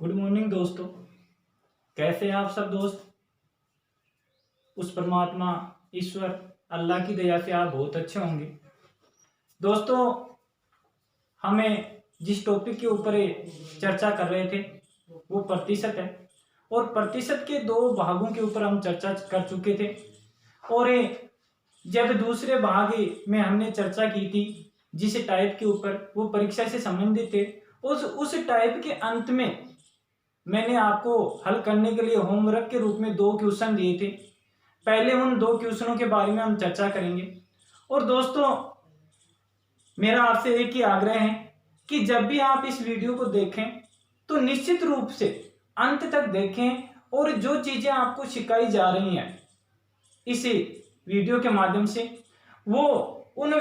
Good morning दोस्तों। कैसे हैं आप सब दोस्त। उस परमात्मा ईश्वर अल्लाह की दया से आप बहुत अच्छे होंगे। दोस्तों, हमें जिस टॉपिक के ऊपर चर्चा कर रहे थे वो प्रतिशत है, और प्रतिशत के दो भागों के ऊपर हम चर्चा कर चुके थे। और जब दूसरे भाग में हमने चर्चा की थी जिस टाइप के ऊपर वो परीक्षा से संबंधित थे, उस टाइप के अंत में मैंने आपको हल करने के लिए होमवर्क के रूप में 2 क्वेश्चन दिए थे। पहले उन 2 क्वेश्चनों के बारे में हम चर्चा करेंगे। और दोस्तों, मेरा आपसे एक ही आग्रह है कि जब भी आप इस वीडियो को देखें तो निश्चित रूप से अंत तक देखें, और जो चीजें आपको सिखाई जा रही हैं इस वीडियो के माध्यम से, वो उस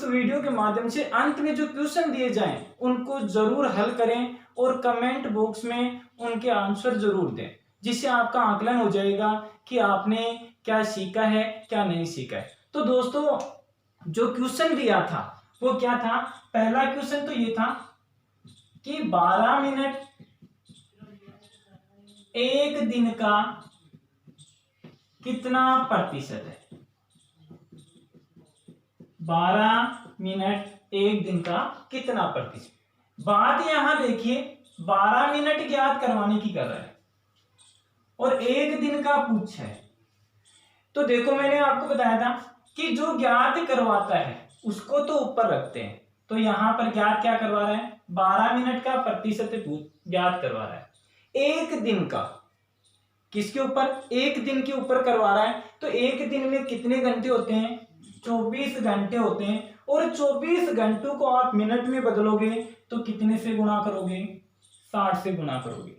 वीडियो के माध्यम से अंत में जो क्वेश्चन दिए जाएं उनको जरूर हल करें और कमेंट बॉक्स में उनके आंसर जरूर दें, जिससे आपका आकलन हो जाएगा कि आपने क्या सीखा है क्या नहीं सीखा है। तो दोस्तों, जो क्वेश्चन दिया था वो क्या था। पहला क्वेश्चन तो ये था कि 12 मिनट एक दिन का कितना प्रतिशत है। 12 मिनट एक दिन का कितना प्रतिशत। बात यहां देखिए, 12 मिनट ज्ञात करवाने की कर रहा है और एक दिन का पूछा है। तो देखो, मैंने आपको बताया था कि जो ज्ञात करवाता है उसको तो ऊपर रखते हैं। तो यहां पर ज्ञात क्या करवा रहा है, 12 मिनट का प्रतिशत ज्ञात करवा रहा है। एक दिन का किसके ऊपर, एक दिन के ऊपर करवा रहा है। तो एक दिन में कितने घंटे होते हैं, 24 घंटे होते हैं। और 24 घंटों को आप मिनट में बदलोगे तो कितने से गुणा करोगे, 60 से गुणा करोगे,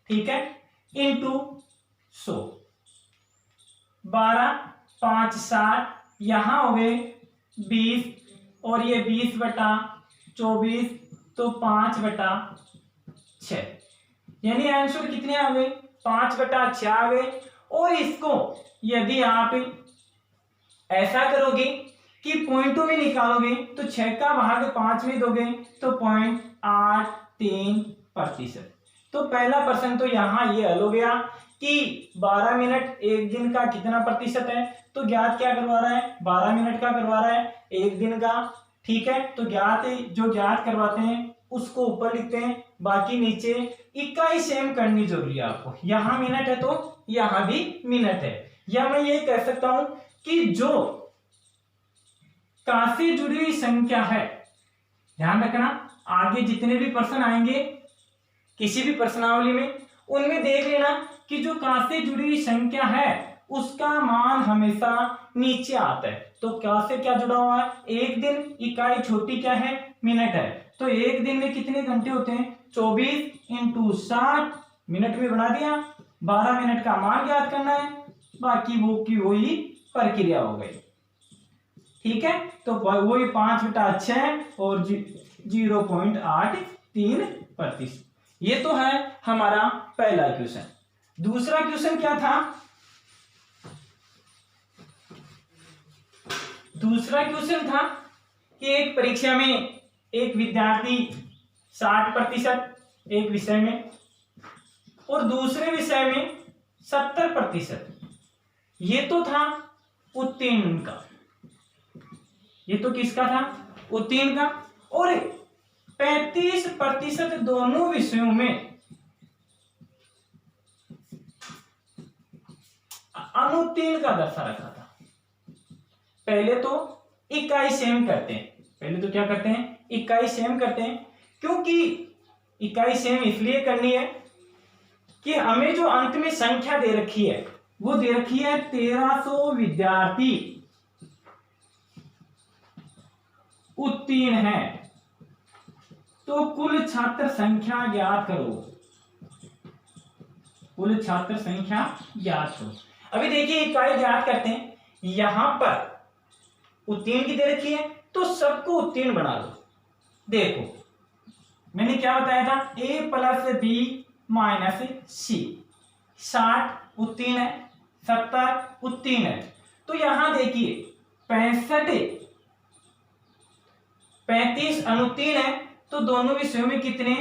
ठीक है, इंटू 100। 12 5 60, यहां हो गए 20, और ये 20/24, तो 5/6, यानी आंसर कितने आ गए, 5/6 आ गए। और इसको यदि आप ऐसा करोगे कि पॉइंटों में निकालोगे तो 6 का भाग 5 में दोगे तो 0.83%। तो पहला प्रश्न तो यहां ये हल हो गया कि 12 मिनट एक दिन का कितना प्रतिशत है। तो ज्ञात क्या करवा रहा है, 12 मिनट का करवा रहा है एक दिन का, ठीक है। तो जो ज्ञात करवाते हैं उसको ऊपर लिखते हैं, बाकी नीचे इकाई सेम करनी जरूरी है आपको। यहां मिनट है तो यहां भी मिनट है। या मैं ये कह सकता हूं कि जो का से जुड़ी हुई संख्या है, ध्यान रखना, आगे जितने भी प्रश्न आएंगे किसी भी प्रश्नावली में, उनमें देख लेना कि जो का से जुड़ी हुई संख्या है उसका मान हमेशा नीचे आता है। तो का से क्या जुड़ा हुआ है, एक दिन, इकाई छोटी क्या है, मिनट है। तो एक दिन में कितने घंटे होते हैं, 24 इंटू 60, मिनट में बना दिया। 12 मिनट का मान ज्ञात करना है, बाकी वो की वही प्रक्रिया हो गई, ठीक है। तो वही 5/6 और 0.83%। ये तो है हमारा पहला क्वेश्चन। दूसरा क्वेश्चन क्या था, दूसरा क्वेश्चन था कि एक परीक्षा में एक विद्यार्थी 60% एक विषय में और दूसरे विषय में 70%, ये तो था उत्तीर्ण का, ये तो किसका था, उत्तीर्ण का। और 35% दोनों विषयों में अनुत्तीर्ण का दर्शा रखा था। पहले तो इकाई सेम करते हैं, पहले तो क्या करते हैं, इकाई सेम करते हैं। क्योंकि इकाई सेम इसलिए करनी है कि हमें जो अंत में संख्या दे रखी है वो दे रखी है 1300 विद्यार्थी उत्तीर्ण है। तो कुल छात्र संख्या ज्ञात करो, कुल छात्र संख्या ज्ञात करो। अभी देखिए इकाई ज्ञात करते हैं, यहां पर उत्तीर्ण की दे रखी है तो सबको उत्तीर्ण बना लो। देखो मैंने क्या बताया था, a + b - c, 60 उत्तीर्ण है, 70 उत्तीर्ण है। तो यहां देखिए 35 अनुत्तीर्ण है। तो दोनों विषयों में कितने,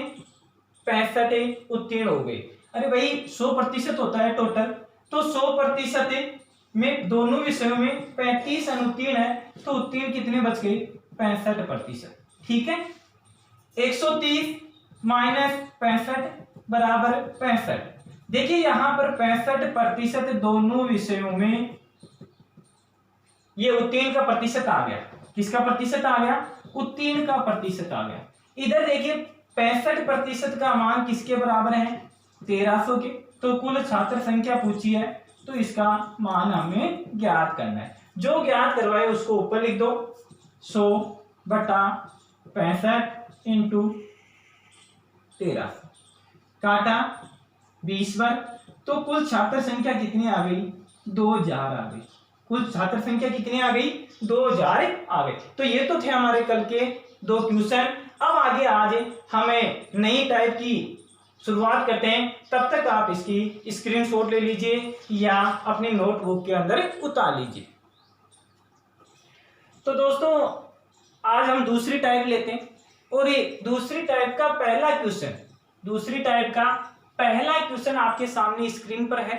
65 उत्तीर्ण हो गए। अरे भाई 100% होता है टोटल, तो 100% में दोनों विषयों में 35 अनुत्तीर्ण है, तो उत्तीर्ण कितने बच गए? 65%। ठीक है, 130 माइनस 65 बराबर 65। देखिए यहां पर 65% दोनों विषयों में ये उत्तीर्ण का प्रतिशत आ गया। किसका प्रतिशत आ गया? उत्तीर्ण का प्रतिशत आ गया। इधर देखिए 65% का मान किसके बराबर है? 1300 के। तो कुल छात्र संख्या पूछी है, तो इसका मान हमें ज्ञात करना है। जो ज्ञात करवाए उसको ऊपर लिख दो, 100/65 इंटू 1300 काटा 20 वर्ग, तो कुल छात्र संख्या कितनी आ गई? 2000 आ गई। कुल छात्र संख्या कितनी आ गई? 2000 आ गई। तो ये तो थे हमारे कल के 2 क्वेश्चन। अब आगे आज हमें नई टाइप की शुरुआत करते हैं। तब तक आप इसकी स्क्रीनशॉट ले लीजिए या अपनी नोटबुक के अंदर उतार लीजिए। तो दोस्तों आज हम दूसरी टाइप लेते हैं, और ये दूसरी टाइप का पहला क्वेश्चन आपके सामने स्क्रीन पर है।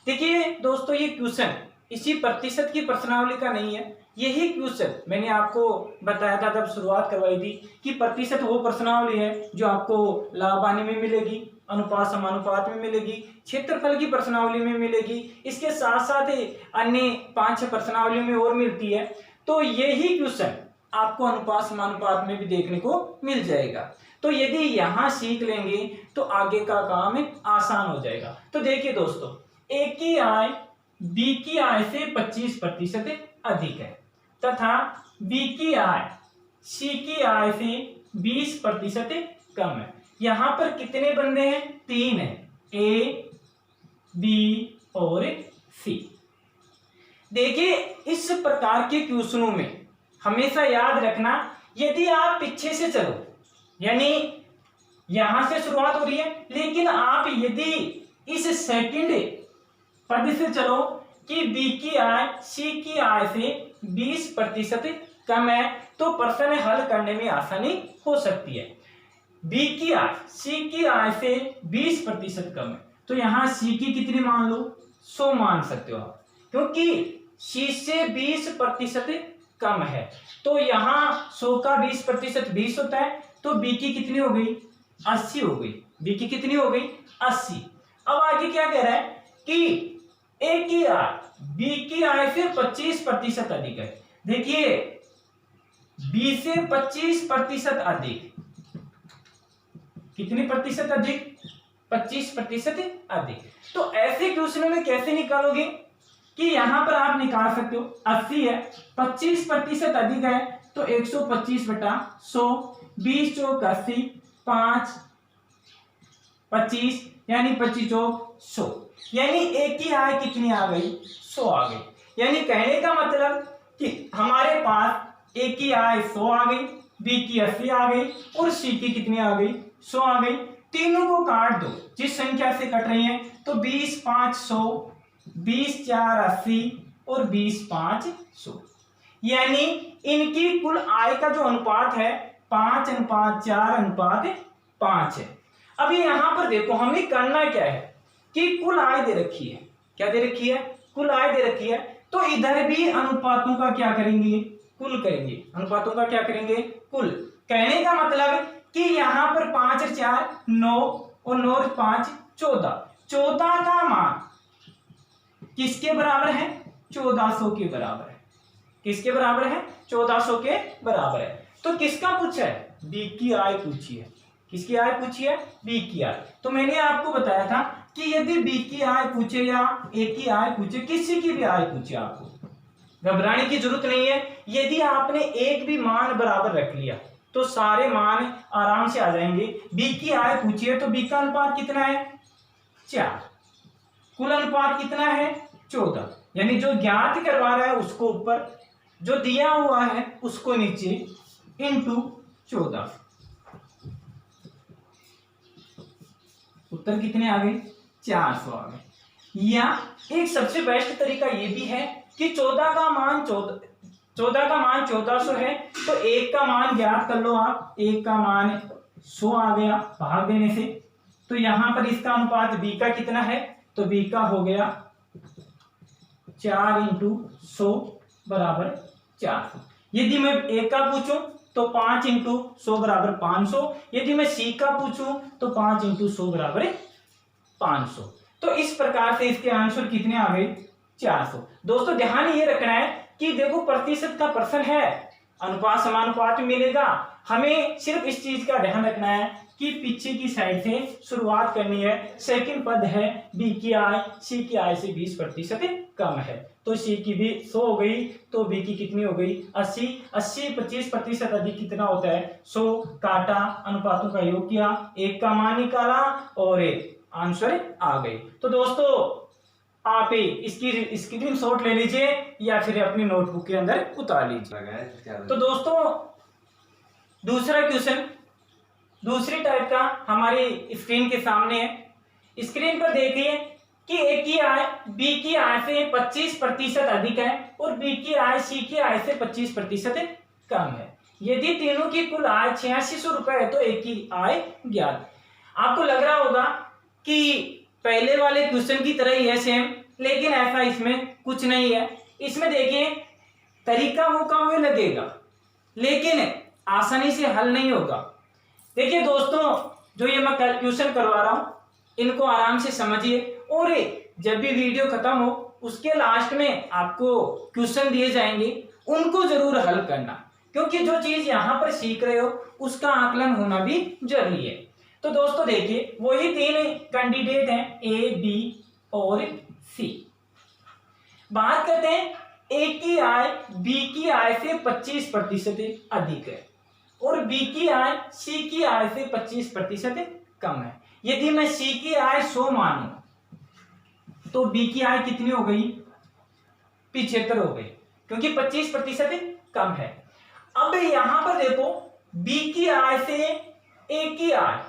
देखिए दोस्तों, ये क्वेश्चन इसी प्रतिशत की प्रश्नावली का नहीं है। यही क्वेश्चन मैंने आपको बताया था जब शुरुआत करवाई थी कि प्रतिशत वो प्रश्नावली है जो आपको लाभ हानि में मिलेगी, अनुपात समानुपात में मिलेगी, क्षेत्रफल की प्रश्नावली में मिलेगी, इसके साथ साथ अन्य 5-6 प्रश्नावली में और मिलती है। तो यही क्वेश्चन आपको अनुपात समानुपात में भी देखने को मिल जाएगा। तो यदि यहां सीख लेंगे तो आगे का काम आसान हो जाएगा। तो देखिए दोस्तों, ए की आय बी की आय से 25% अधिक है तथा बी की आय सी की आय से 20% कम है। यहां पर कितने बंदे हैं? 3 है, ए, बी और सी। देखिए इस प्रकार के क्वेश्चनों में हमेशा याद रखना, यदि आप पीछे से चलो, यानी यहां से शुरुआत हो रही है, लेकिन आप यदि इस सेकंड पद से चलो कि बी की आय सी की आय से 20% कम है, तो प्रश्न हल करने में आसानी हो सकती है। बी की आय सी की आय से 20% कम है, तो यहां सी की कितनी मान लो? 100 मान सकते हो आप, क्योंकि सी से 20% कम है। तो यहाँ 100 का 20% 20 होता है, तो बी की कितनी हो गई? 80 हो गई। बी की कितनी हो गई? 80। अब आगे क्या कह रहा है कि ए की आय बी की आय से 25% अधिक है। देखिए बी से 25% अधिक, कितनी प्रतिशत अधिक? 25% अधिक। तो ऐसे क्वेश्चनों में कैसे निकालोगे कि यहां पर आप निकाल सकते हो 80 है, 25% अधिक है, तो 125/100, 20 चौक 80, 5 25 यानी 25 चौक 100, यानी ए की आय कितनी आ गई? 100 आ गई। यानी कहने का मतलब कि हमारे पास ए की आय 100 आ गई, बी की 80 आ गई और सी की कितनी आ गई? 100 आ गई। तीनों को काट दो जिस संख्या से कट रही है, तो 20 5 100, 20 4 80 और 20 5 100, यानी इनकी कुल आय का जो अनुपात है 5:4:5 है। अभी यहां पर देखो हमें करना क्या है कि कुल आय दे रखी है। क्या दे रखी है? कुल आय दे रखी है। तो इधर भी अनुपातों का क्या करेंगे? कुल करेंगे। अनुपातों का क्या करेंगे? कुल। कहने का मतलब कि यहां पर 5 और 4 9 और 9 और 5 14, 14 का मान किसके बराबर है? 1400 के बराबर है। किसके बराबर है? 1400 के बराबर है। तो किसका पूछा है? बी की आय पूछी है। किसकी आय पूछी है? बी की आय। तो मैंने आपको बताया था कि यदि बी की आय पूछे या ए की आय पूछे, किसी की भी आय पूछे, आपको घबराने की जरूरत नहीं है। यदि आपने एक भी मान बराबर रख लिया तो सारे मान आराम से आ जाएंगे। बी की आय पूछी है तो बी का अनुपात कितना है? 4। कुल अनुपात कितना है? 14। यानी जो ज्ञात करवा रहा है उसको ऊपर, जो दिया हुआ है उसको नीचे, इंटू 14। उत्तर कितने आ गए? 400 आ गए। या एक सबसे बेस्ट तरीका ये भी है कि 14 का मान 1400 है, तो 1 का मान ज्ञात कर लो आप। 1 का मान 100 आ गया भाग देने से। तो यहां पर इसका अनुपात b का कितना है, तो b का हो गया 4 × 100 बराबर 400। यदि मैं a का पूछूं तो 5 × 100 बराबर 500। यदि मैं c का पूछूं तो 5 × 100 बराबर 500। तो इस प्रकार से इसके आंसर कितने आ गए, 400। दोस्तों ध्यान ये रखना है कि देखो प्रतिशत का प्रश्न है, अनुपात समानुपात मिलेगा, हमें सिर्फ इस चीज का ध्यान रखना है कि पीछे की साइड से शुरुआत करनी है। सेकंड पद है बी की आय सी की आय से 20% कम है, तो सी की भी 100 हो गई, तो बी की कितनी हो गई 80। 80 25% अधिक कितना होता है 100। काटा, अनुपातों का योग किया, एक का मान निकाला और आंसर आ गए। तो दोस्तों आप इसकी स्क्रीनशॉट ले लीजिए या फिर अपनी नोटबुक के अंदर उतार लीजिए। तो दोस्तों दूसरा क्वेश्चन दूसरी टाइप का हमारी स्क्रीन के सामने है। स्क्रीन पर देखिए कि ए की आय बी की आय से 25% अधिक है और बी की आय सी की आय से 25% कम है। यदि तीनों की कुल आय 8600 रुपए है तो ए की आय ज्ञात। आपको लग रहा होगा कि पहले वाले क्वेश्चन की तरह ही है सेम, लेकिन ऐसा इसमें कुछ नहीं है। इसमें देखिए तरीका वो का वो लगेगा, लेकिन आसानी से हल नहीं होगा। देखिए दोस्तों जो ये मैं क्वेश्चन करवा रहा हूं इनको आराम से समझिए, और जब भी वीडियो खत्म हो उसके लास्ट में आपको क्वेश्चन दिए जाएंगे, उनको जरूर हल करना, क्योंकि जो चीज यहां पर सीख रहे हो उसका आकलन होना भी जरूरी है। तो दोस्तों देखिए वही तीन कैंडिडेट हैं ए बी और सी। बात करते हैं ए की आय बी की आय से 25% अधिक है और बी की आय सी की आय से 25% कम है। यदि मैं सी की आय 100 मानूं तो बी की आय कितनी हो गई 75 हो गई, क्योंकि 25% कम है। अब यहां पर देखो बी की आय से ए की आय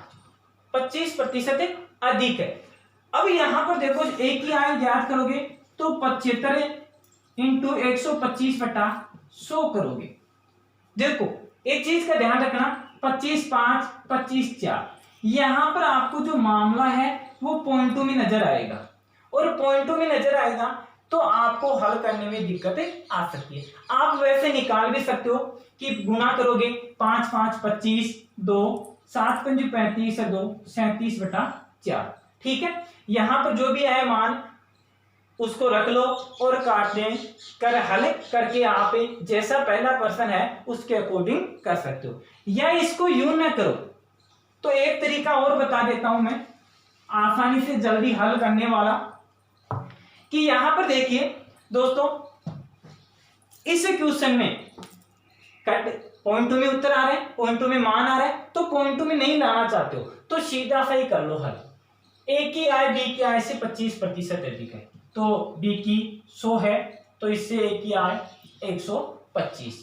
25% अधिक है। अब यहां पर देखो ए की आय ज्ञात करोगे तो 75 × 125/100 करोगे। देखो एक चीज का ध्यान रखना 25 5 25 4, यहां पर आपको जो मामला है वो पॉइंटों में नजर आएगा, और पॉइंटों में नजर आएगा तो आपको हल करने में दिक्कतें आ सकती है। आप वैसे निकाल भी सकते हो कि गुणा करोगे 5 5 25 2 7 5 35 और 2 37/4। ठीक है, यहां पर जो भी है मान उसको रख लो और काट दें कर हल करके आप जैसा पहला प्रश्न है उसके अकॉर्डिंग कर सकते हो, या इसको यूं ना करो तो एक तरीका और बता देता हूं मैं आसानी से जल्दी हल करने वाला, कि यहां पर देखिए दोस्तों इस क्वेश्चन में कट पॉइंटों में उत्तर आ रहे हैं, पॉइंटों में मान आ रहा है, तो पॉइंटों में नहीं लाना चाहते हो तो सीधा सा ही कर लो हल। ए की आय बी की आय से 25% अधिक है, तो बी की 100 है तो इससे ए की आय 125,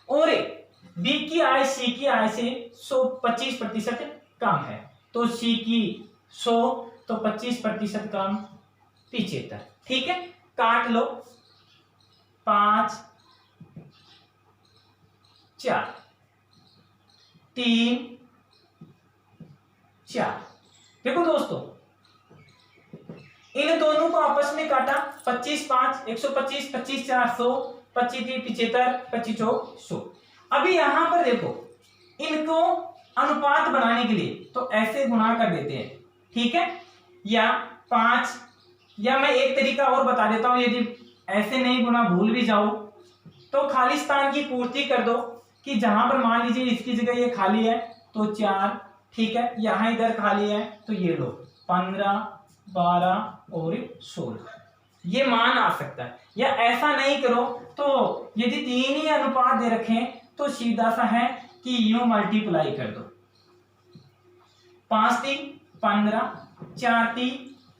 और बी की आय सी की आय से 25% कम है, तो सी की 100 तो 25% कम 75। ठीक है, काट लो 5 4 3 4। देखो दोस्तों इन दोनों को आपस में काटा 25 5 125 25 4 100 25 3 75 25 4 100। अभी यहां पर देखो इनको अनुपात बनाने के लिए तो ऐसे गुणा कर देते हैं, ठीक है, या 5, या मैं एक तरीका और बता देता हूं, यदि ऐसे नहीं गुणा भूल भी जाओ तो खाली स्थान की पूर्ति कर दो, कि जहां पर मान लीजिए इसकी जगह ये खाली है तो 4, ठीक है, यहां इधर खाली है तो ये लो 15 12 और 16 ये मान आ सकता है। या ऐसा नहीं करो तो यदि 3 ही अनुपात दे रखे हैं तो सीधा सा है कि यूं मल्टीप्लाई कर दो, 5 3 15 4 3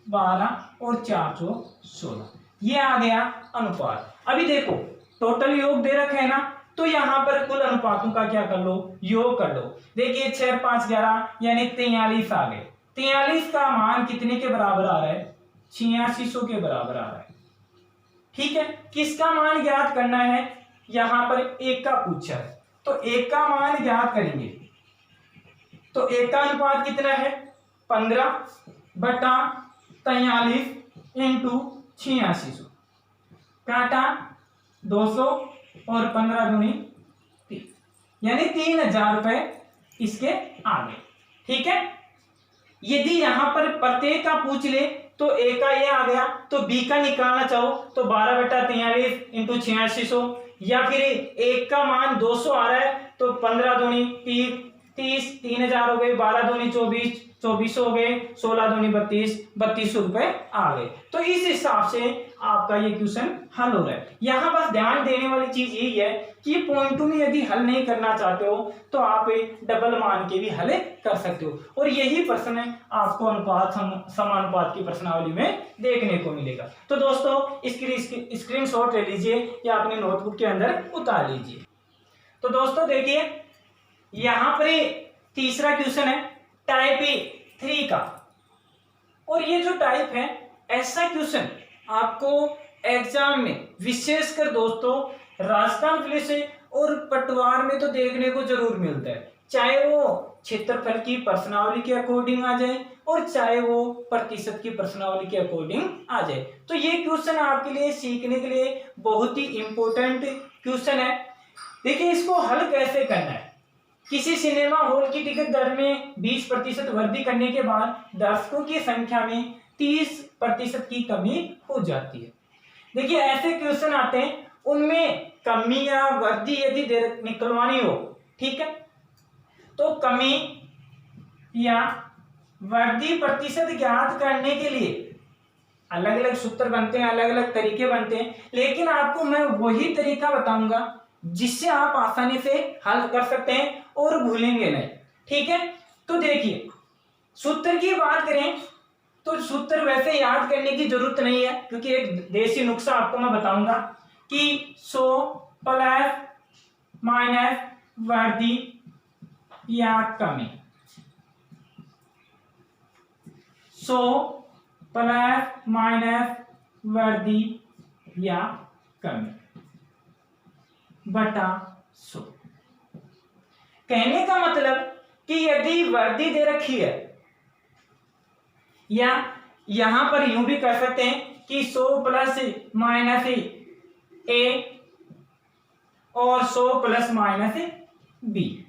12 और 4 4 16, ये आ गया अनुपात। अभी देखो टोटल योग दे रखे है ना, तो यहां पर कुल अनुपातों का क्या कर लो योग कर लो। देखिए 6 5 11 यानी 43 आ गए। 43 का मान कितने के बराबर आ रहा है 8600 के बराबर आ रहा है। ठीक है, किसका मान ज्ञात करना है, यहां पर एक का पूछा है तो एक का मान ज्ञात करेंगे। तो A का अनुपात कितना है 15/43 इंटू 8600, काटा 200 और 15 दूनी 30, यानी 3000 रुपए इसके आ गए। ठीक है, यदि यहां पर प्रत्येक का पूछ ले तो A का ये आ गया, तो B का निकालना चाहो तो 12/43 इंटू 8600, या फिर एक का मान 200 आ रहा है तो 15 दूनी 30, 3000 हो गए, 12 दूनी 24, 2400 हो गए, 16 दूनी 32, 3200 रुपए आ गए। तो इस हिसाब से आपका ये क्वेश्चन हल हो रहा है। यहां बस ध्यान देने वाली चीज यही है कि पॉइंटों में यदि हल नहीं करना चाहते हो तो आप डबल मान के भी हल कर सकते हो, और यही प्रश्न आपको अनुपात समानुपात की प्रश्नावली में देखने को मिलेगा। तो दोस्तों इसकी स्क्रीनशॉट ले लीजिए या अपने नोटबुक के अंदर उतार लीजिए। तो दोस्तों देखिए यहां पर तीसरा क्वेश्चन है टाइप 3 का, और ये जो टाइप है ऐसा क्वेश्चन आपको एग्जाम में विशेषकर दोस्तों राजस्थान पुलिस और पटवार में तो देखने को जरूर मिलता है, चाहे वो क्षेत्रफल की प्रश्नावली के अकॉर्डिंग आ जाए और चाहे वो प्रतिशत की प्रश्नावली के अकॉर्डिंग आ जाए। तो ये क्वेश्चन आपके लिए सीखने के लिए बहुत ही इंपॉर्टेंट क्वेश्चन है। देखिए इसको हल कैसे करना है। किसी सिनेमा हॉल की टिकट दर में 20% वृद्धि करने के बाद दर्शकों की संख्या में 30% की कमी हो जाती है। देखिए ऐसे क्वेश्चन आते हैं, उनमें कमी या वृद्धि यदि निकलवानी हो, ठीक है, तो कमी या वृद्धि प्रतिशत ज्ञात करने के लिए अलग अलग सूत्र बनते हैं, अलग अलग तरीके बनते हैं, लेकिन आपको मैं वही तरीका बताऊंगा जिससे आप आसानी से हल कर सकते हैं और भूलेंगे नहीं। ठीक है, तो देखिए सूत्र की बात करें तो सूत्र वैसे याद करने की जरूरत नहीं है, क्योंकि एक देसी नुस्खा आपको मैं बताऊंगा कि 100 प्लस माइनस वृद्धि या कमी, 100 प्लस माइनस वृद्धि या कमी बटा 100। कहने का मतलब कि यदि वृद्धि दे रखी है, या यहां पर यूं भी कर सकते हैं कि 100 प्लस माइनस ए और 100 प्लस माइनस बी,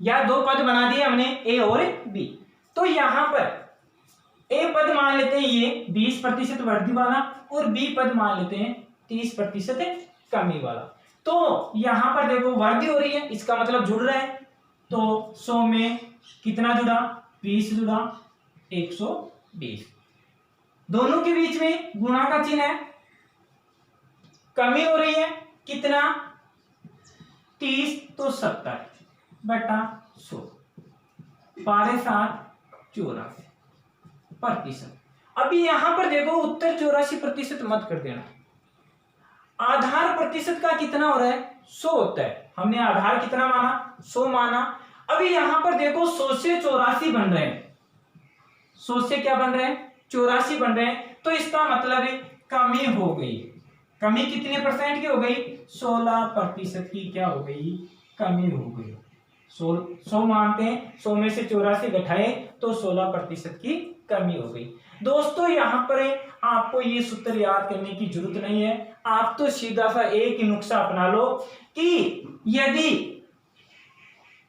या दो पद बना दिए हमने ए और बी। तो यहां पर ए पद मान लेते हैं ये 20% वृद्धि वाला, और बी पद मान लेते हैं 30% कमी वाला। तो यहां पर देखो वृद्धि हो रही है, इसका मतलब जुड़ रहा है, तो 100 में कितना जुड़ा 20 जुड़ा 120, दोनों के बीच में गुणा का चिन्ह है। कमी हो रही है कितना 30, तो 70 बटा 100, 12.784%। अभी यहां पर देखो उत्तर 84% मत कर देना, आधार प्रतिशत का कितना हो रहा है 100 होता है, हमने आधार कितना माना 100 माना। अभी यहां पर देखो 100 से 84 बन रहे हैं, 100 से क्या बन रहे हैं 84 बन रहे हैं, तो इसका मतलब कमी हो गई। कमी कितने परसेंट की हो गई 16% की क्या हो गई कमी हो गई। 100 मानते हैं, 100 में से 84 घटाए तो 16% की कमी हो गई। दोस्तों यहां पर आपको ये सूत्र याद करने की जरूरत नहीं है, आप तो सीधा सा एक ही नुस्खा अपना लो कि यदि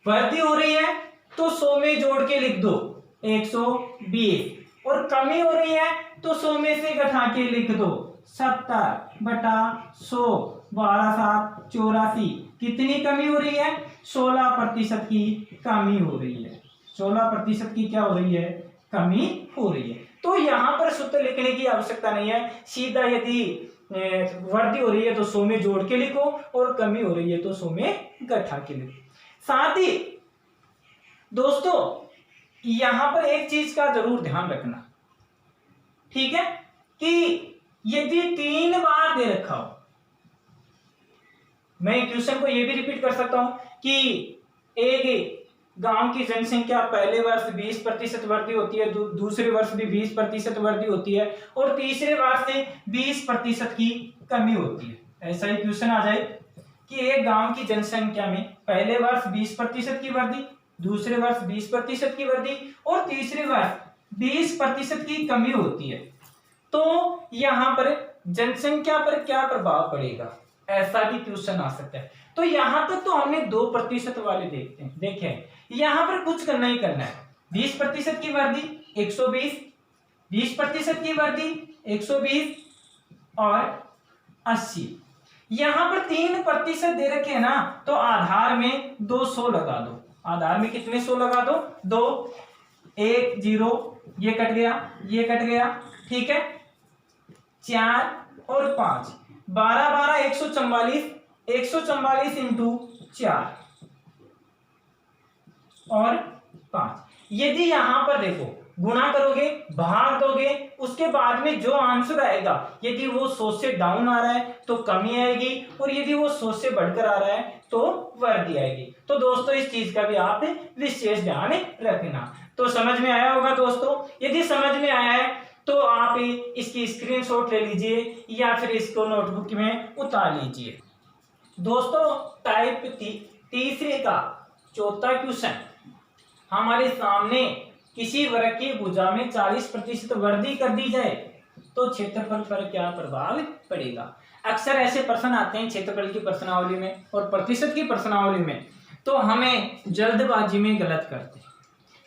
वृद्धि हो रही है तो 100 में जोड़ के लिख दो 120, और कमी हो रही है तो 100 में से घटा के लिख दो 70 बटा 100, 12.784। कितनी कमी हो रही है 16% की कमी हो रही है, 16% की क्या हो रही है कमी हो रही है। तो यहां पर सूत्र लिखने की आवश्यकता नहीं है, सीधा यदि वृद्धि हो रही है तो 100 में जोड़ के लिखो और कमी हो रही है तो 100 में घटा के लिखो। साथ ही दोस्तों यहां पर एक चीज का जरूर ध्यान रखना, ठीक है, कि यदि 3 बार दे रखा हो, मैं क्वेश्चन को यह भी रिपीट कर सकता हूं कि एक गांव की जनसंख्या पहले वर्ष 20% वृद्धि होती है, दूसरे वर्ष भी 20% वृद्धि होती है, और तीसरे वर्ष से 20% की कमी होती है। ऐसा ही क्वेश्चन आ जाए कि एक गांव की जनसंख्या में पहले वर्ष 20% की वृद्धि, दूसरे वर्ष 20% की वृद्धि और तीसरे वर्ष 20% की कमी होती है, तो यहां पर जनसंख्या पर क्या प्रभाव पड़ेगा, ऐसा भी क्वेश्चन आ सकता है। तो यहां तक तो हमने 2% वाले देखते हैं। देखें यहां पर कुछ करना ही करना है। 20% की वृद्धि 120, 20% की वृद्धि 120 और 80। यहां पर 3% दे रखे हैं ना, तो आधार में 200 लगा दो। आधार में कितने 100 लगा दो, 2, 1 0, ये कट गया, ये कट गया, ठीक है। 4 और 5, 12 12 144, 144 इंटू 4 और 5। यदि यहां पर देखो गुणा करोगे, भाग दोगे, उसके बाद में जो आंसर आएगा, यदि वो 100 से डाउन आ रहा है तो कमी आएगी, और यदि वो 100 से बढ़कर आ रहा है तो वृद्धि आएगी। तो दोस्तों इस चीज का भी आप विशेष ध्यान रखना। तो समझ में आया होगा दोस्तों। यदि समझ में आया है तो आप इसकी स्क्रीनशॉट ले लीजिए या फिर इसको नोटबुक में उतार लीजिए। दोस्तों टाइप तीसरे का चौथा क्वेश्चन हमारे सामने, किसी वर्ग की भुजा में 40% वृद्धि कर दी जाए तो क्षेत्रफल पर क्या प्रभाव पड़ेगा। अक्सर ऐसे प्रश्न आते हैं क्षेत्रफल की प्रश्नावली में और प्रतिशत की प्रश्नावली में, तो हमें जल्दबाजी में गलत करते हैं।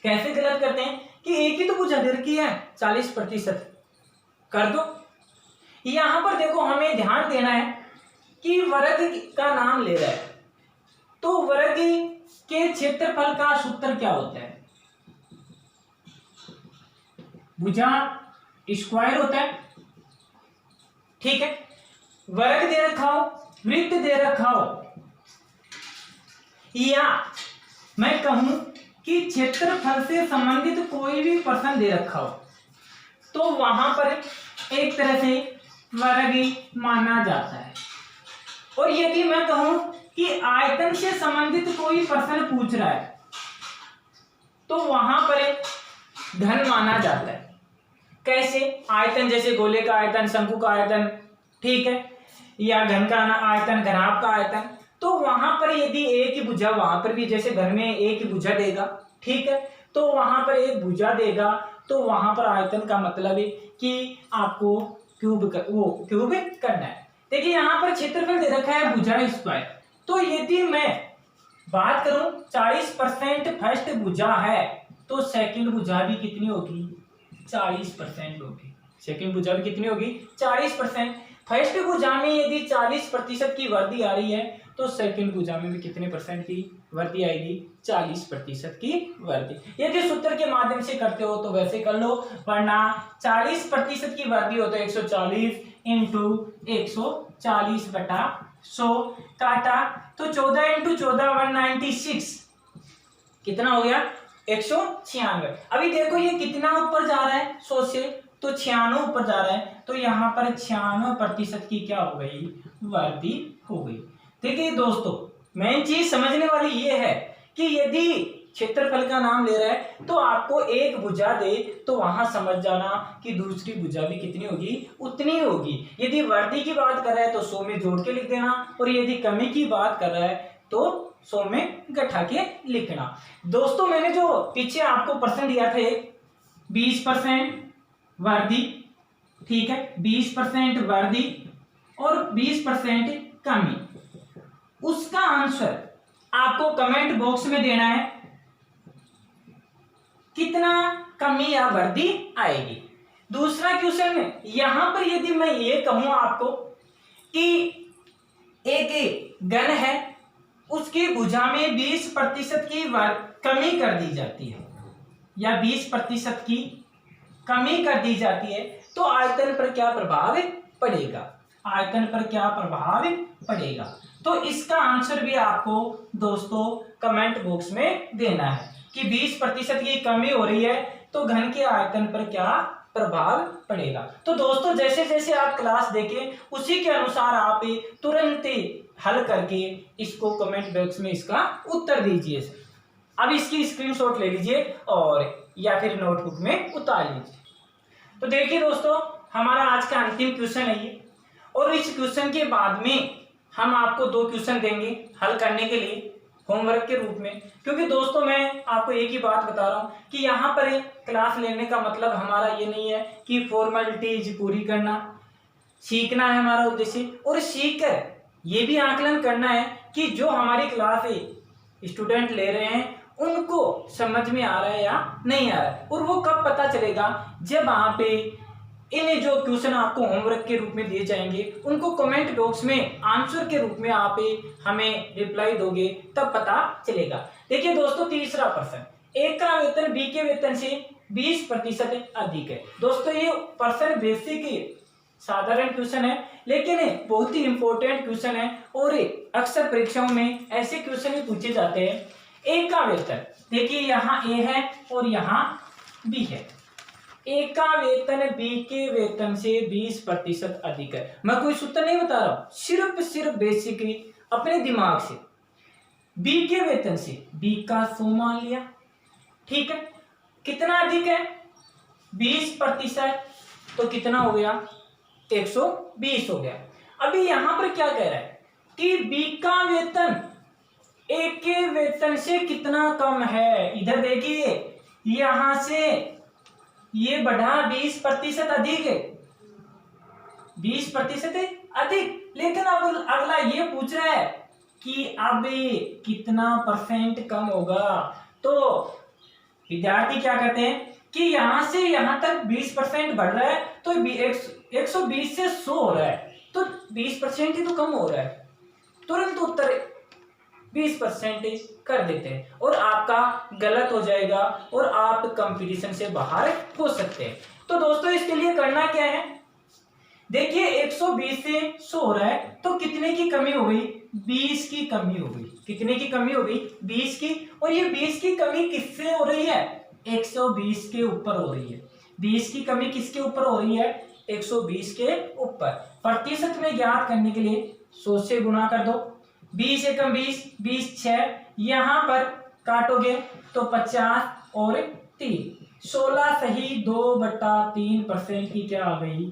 कैसे गलत करते हैं कि एक ही तो भुजा दे रखी है, 40% कर दो। यहां पर देखो हमें ध्यान देना है कि वर्ग का नाम ले रहा है, तो वर्ग के क्षेत्रफल का सूत्र क्या होता है, भुजा स्क्वायर होता है, ठीक है। वर्ग दे रखा हो, वृत्त दे रखा हो, या मैं कहूं कि क्षेत्रफल से संबंधित कोई भी प्रश्न दे रखा हो, तो वहां पर एक तरह से वर्ग माना जाता है। और यदि मैं कहूं कि आयतन से संबंधित कोई प्रश्न पूछ रहा है तो वहां पर घन माना जाता है। कैसे, आयतन जैसे गोले का आयतन, शंकु का आयतन, ठीक है, या घन का आयतन, घनाभ का आयतन, तो वहां पर यदि एक ही भुजा, वहां पर भी जैसे घर में एक ही भुजा देगा, ठीक है, तो वहां पर एक भुजा देगा, तो वहां पर आयतन का मतलब है कि आपको क्यूब करना है। देखिए यहां पर क्षेत्रफल दे रखा है भुजा स्क्वायर, तो यदि मैं बात करूं 40% फर्स्ट भुजा है तो सेकंड भुजा भी कितनी होगी, 40% होगी। सेकंड भुजा भी कितनी होगी, 40%। फर्स्ट भुजा में यदि 40% की वृद्धि आ रही है तो सेकंड भुजा में भी कितने परसेंट की वृद्धि आएगी, 40% की वृद्धि। यदि सूत्र के माध्यम से करते हो तो वैसे कर लो, वरना 40% की वृद्धि हो तो 140 इंटू 140 बटा 100 काटा, तो 14 इंटू 14 196, कितना हो गया, 196। अभी देखो ये कितना ऊपर जा रहा है 100 से, तो 96 ऊपर जा रहा है, तो यहाँ पर 96% की क्या हो गई, वृद्धि हो गई। देखिए दोस्तों मेन चीज समझने वाली ये है कि यदि क्षेत्रफल का नाम ले रहा है तो आपको एक भुजा दे तो वहां समझ जाना कि दूसरी भुजा भी कितनी होगी, उतनी होगी। यदि वृद्धि की बात कर रहा है तो 100 में जोड़ के लिख देना, और यदि कमी की बात कर रहा है तो 100 में घटा के लिखना। दोस्तों मैंने जो पीछे आपको प्रश्न दिया था 20% वृद्धि, ठीक है, 20% वृद्धि और 20% कमी, उसका आंसर आपको कमेंट बॉक्स में देना है, कितना कमी या वृद्धि आएगी। दूसरा क्वेश्चन यहां पर यदि मैं ये कहूं आपको कि एक घन है, उसकी भुजा में 20% की कमी कर दी जाती है या 20% की कमी कर दी जाती है, तो आयतन पर क्या प्रभाव पड़ेगा, आयतन पर क्या प्रभाव पड़ेगा। तो इसका आंसर भी आपको दोस्तों कमेंट बॉक्स में देना है कि 20% की कमी हो रही है तो घन के आयतन पर क्या प्रभाव पड़ेगा। तो दोस्तों जैसे जैसे आप क्लास देखें उसी के अनुसार आप तुरंत हल करके इसको कमेंट बॉक्स में इसका उत्तर दीजिए। अब इसकी स्क्रीनशॉट ले लीजिए और या फिर नोटबुक में उतार लीजिए। तो देखिए दोस्तों हमारा आज का अंतिम क्वेश्चन है ये, और इस क्वेश्चन के बाद में हम आपको 2 क्वेश्चन देंगे हल करने के लिए। होमवर्क के रूप में। क्योंकि दोस्तों मैं आपको एक ही बात बता रहा हूँ कि यहाँ पर क्लास लेने का मतलब हमारा ये नहीं है कि फॉर्मेलिटीज पूरी करना, सीखना है हमारा उद्देश्य, और सीख कर ये भी आकलन करना है कि जो हमारी क्लास स्टूडेंट ले रहे हैं उनको समझ में आ रहा है या नहीं आ रहा है। और वो कब पता चलेगा, जब आप इन जो क्वेश्चन आपको होमवर्क के रूप में दिए जाएंगे उनको कमेंट बॉक्स में आंसर के रूप में आप हमें रिप्लाई दोगे, तब पता चलेगा। देखिए दोस्तों, तीसरा प्रश्न, ए का वेतन बी के वेतन से 20% अधिक है। दोस्तों ये प्रश्न बेसिक साधारण क्वेश्चन है, लेकिन बहुत ही इंपॉर्टेंट क्वेश्चन है और अक्सर परीक्षाओं में ऐसे क्वेश्चन ही पूछे जाते हैं। ए का वेतन, देखिए यहाँ ए है और यहाँ बी है। ए का वेतन बी के वेतन से 20% अधिक है। मैं कोई सूत्र नहीं बता रहा हूं, सिर्फ बेसिकली अपने दिमाग से बी के वेतन से बी का 100 मान लिया, ठीक है। कितना अधिक है, 20%, तो कितना हो गया, 120 हो गया। अभी यहां पर क्या कह रहा है कि बी का वेतन ए के वेतन से कितना कम है। इधर देखिए, यहां से ये बढ़ा 20% अधिक है, 20% अधिक, लेकिन अब अगला ये पूछ रहा है कि अब कितना परसेंट कम होगा। तो विद्यार्थी क्या करते हैं कि यहां से यहां तक 20% बढ़ रहा है, तो 120 से 100 हो रहा है, तो 20% ही तो कम हो रहा है। तुरंत उत्तर 20% कर देते हैं और आपका गलत हो जाएगा और आप कंपटीशन से बाहर हो सकते हैं। तो दोस्तों इसके लिए करना क्या है, देखिए 120 से 100 हो रहा है, तो कितने की कमी हो गई, 20 की कमी हो गई। कितने की कमी हो गई, 20 की। और ये 20 की कमी किससे हो रही है, 120 के ऊपर हो रही है। 20 की कमी किसके ऊपर हो रही है, 120 के ऊपर। प्रतिशत में ज्ञात करने के लिए 100 से गुणा कर दो, 20 एकम 20, 20 6, यहां पर काटोगे तो 50 और 3, 16 सही 2/3% की क्या आ गई,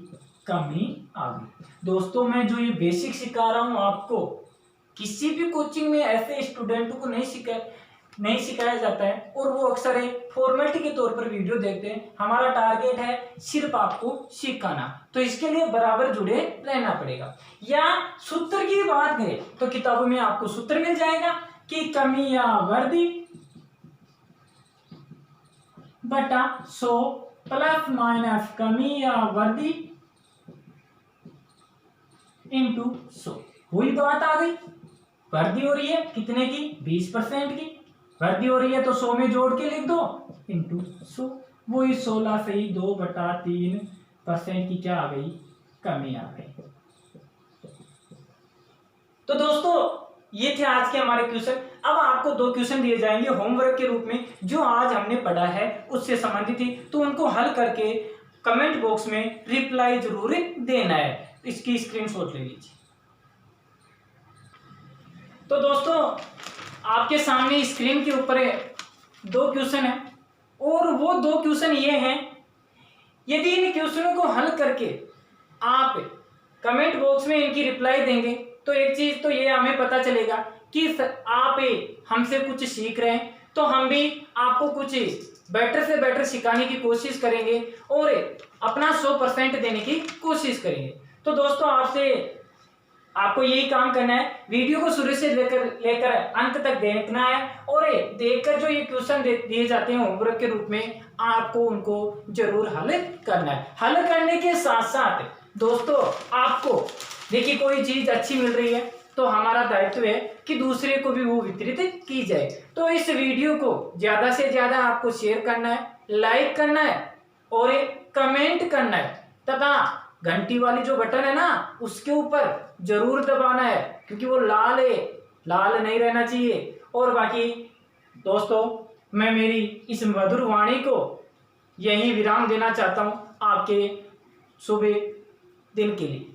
कमी आ गई। दोस्तों मैं जो ये बेसिक सिखा रहा हूं आपको, किसी भी कोचिंग में ऐसे स्टूडेंटों को नहीं सिखाया जाता है और वो अक्सर फॉर्मेलिटी के तौर पर वीडियो देखते हैं। हमारा टारगेट है सिर्फ आपको सिखाना, तो इसके लिए बराबर जुड़े रहना पड़ेगा। या सूत्र की बात करें तो किताबों में आपको सूत्र मिल जाएगा कि कमी या वृद्धि बटा 100 प्लस माइनस कमी या वृद्धि इंटू 100। वही बात आ गई, वृद्धि हो रही है कितने की, 20% की वृद्धि हो रही है, तो 100 में जोड़ के लिख दो इंटू 100। वही 16 से ही 2/3% की क्या आ गई, कमी आ गई। तो दोस्तों ये थे आज के हमारे क्वेश्चन। अब आपको 2 क्वेश्चन दिए जाएंगे होमवर्क के रूप में, जो आज हमने पढ़ा है उससे संबंधित थी, तो उनको हल करके कमेंट बॉक्स में रिप्लाई जरूर देना है। इसकी स्क्रीनशॉट ले लीजिए। तो दोस्तों आपके सामने स्क्रीन के ऊपर 2 क्वेश्चन है और वो 2 क्वेश्चन ये हैं, यदि इन क्वेश्चनों को हल करके आप कमेंट बॉक्स में इनकी रिप्लाई देंगे तो एक चीज तो ये हमें पता चलेगा कि आप हमसे कुछ सीख रहे हैं, तो हम भी आपको कुछ बेटर से बेटर सिखाने की कोशिश करेंगे और अपना 100% देने की कोशिश करेंगे। तो दोस्तों आपको यही काम करना है, वीडियो को शुरू से लेकर अंत तक देखना है और देखकर जो ये क्वेश्चन दिए जाते हैं होमवर्क के रूप में, आपको उनको जरूर हल करना है। हल करने के साथ साथ दोस्तों आपको देखिए कोई चीज अच्छी मिल रही है तो हमारा दायित्व है कि दूसरे को भी वो वितरित की जाए। तो इस वीडियो को ज्यादा से ज्यादा आपको शेयर करना है, लाइक करना है और कमेंट करना है तथा घंटी वाली जो बटन है ना उसके ऊपर जरूर दबाना है, क्योंकि वो लाल नहीं रहना चाहिए। और बाकी दोस्तों मैं मेरी इस मधुर वाणी को यही विराम देना चाहता हूं आपके शुभ दिन के लिए।